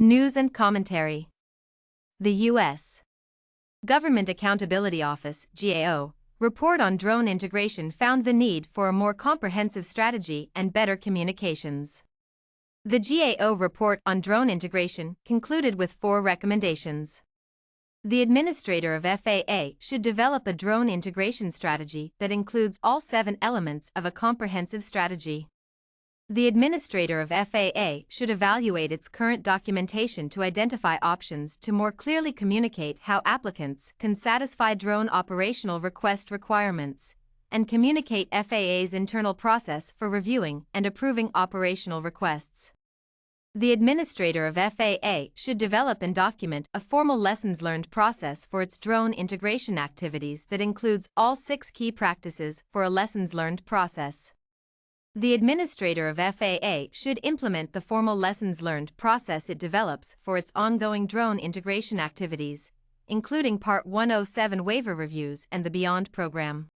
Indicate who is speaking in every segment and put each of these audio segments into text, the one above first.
Speaker 1: News and commentary. The U.S. Government Accountability Office (GAO) report on drone integration found the need for a more comprehensive strategy and better communications. The GAO report on drone integration concluded with 4 recommendations. The Administrator of FAA should develop a drone integration strategy that includes all 7 elements of a comprehensive strategy. The Administrator of FAA should evaluate its current documentation to identify options to more clearly communicate how applicants can satisfy drone operational request requirements, and communicate FAA's internal process for reviewing and approving operational requests. The Administrator of FAA should develop and document a formal lessons learned process for its drone integration activities that includes all 6 key practices for a lessons learned process. The Administrator of FAA should implement the formal lessons learned process it develops for its ongoing drone integration activities, including Part 107 waiver reviews and the Beyond program.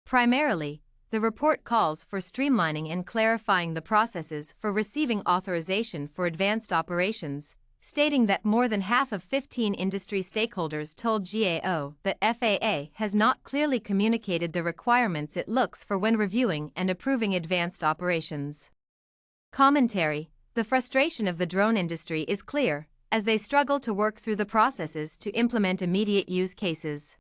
Speaker 1: Primarily, the report calls for streamlining and clarifying the processes for receiving authorization for advanced operations, stating that more than half of 15 industry stakeholders told GAO that FAA has not clearly communicated the requirements it looks for when reviewing and approving advanced operations. Commentary: the frustration of the drone industry is clear, as they struggle to work through the processes to implement immediate use cases.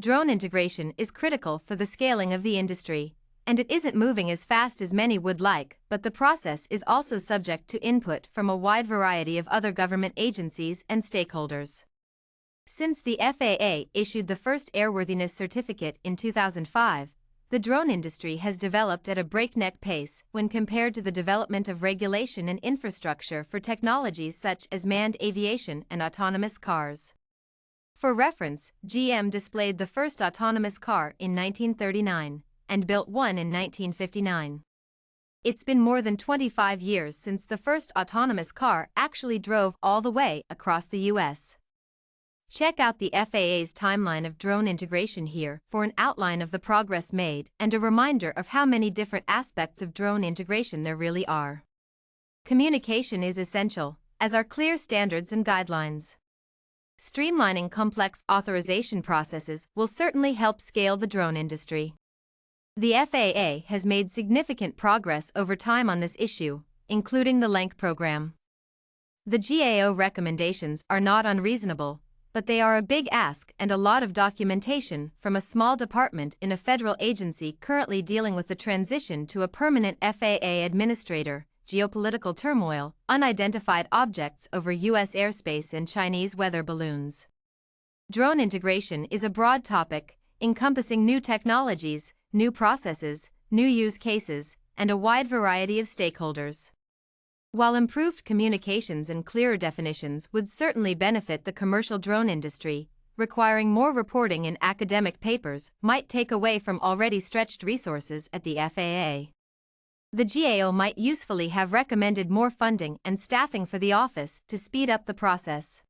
Speaker 1: Drone integration is critical for the scaling of the industry, and it isn't moving as fast as many would like, but the process is also subject to input from a wide variety of other government agencies and stakeholders. Since the FAA issued the first airworthiness certificate in 2005, the drone industry has developed at a breakneck pace when compared to the development of regulation and infrastructure for technologies such as manned aviation and autonomous cars. For reference, GM displayed the first autonomous car in 1939. And built one in 1959. It's been more than 25 years since the first autonomous car actually drove all the way across the U.S. Check out the FAA's timeline of drone integration here for an outline of the progress made and a reminder of how many different aspects of drone integration there really are. Communication is essential, as are clear standards and guidelines. Streamlining complex authorization processes will certainly help scale the drone industry. The FAA has made significant progress over time on this issue, including the LENC program. The GAO recommendations are not unreasonable, but they are a big ask and a lot of documentation from a small department in a federal agency currently dealing with the transition to a permanent FAA administrator, geopolitical turmoil, unidentified objects over U.S. airspace and Chinese weather balloons. Drone integration is a broad topic, encompassing new technologies, new processes, new use cases, and a wide variety of stakeholders. While improved communications and clearer definitions would certainly benefit the commercial drone industry, requiring more reporting in academic papers might take away from already stretched resources at the FAA. The GAO might usefully have recommended more funding and staffing for the office to speed up the process.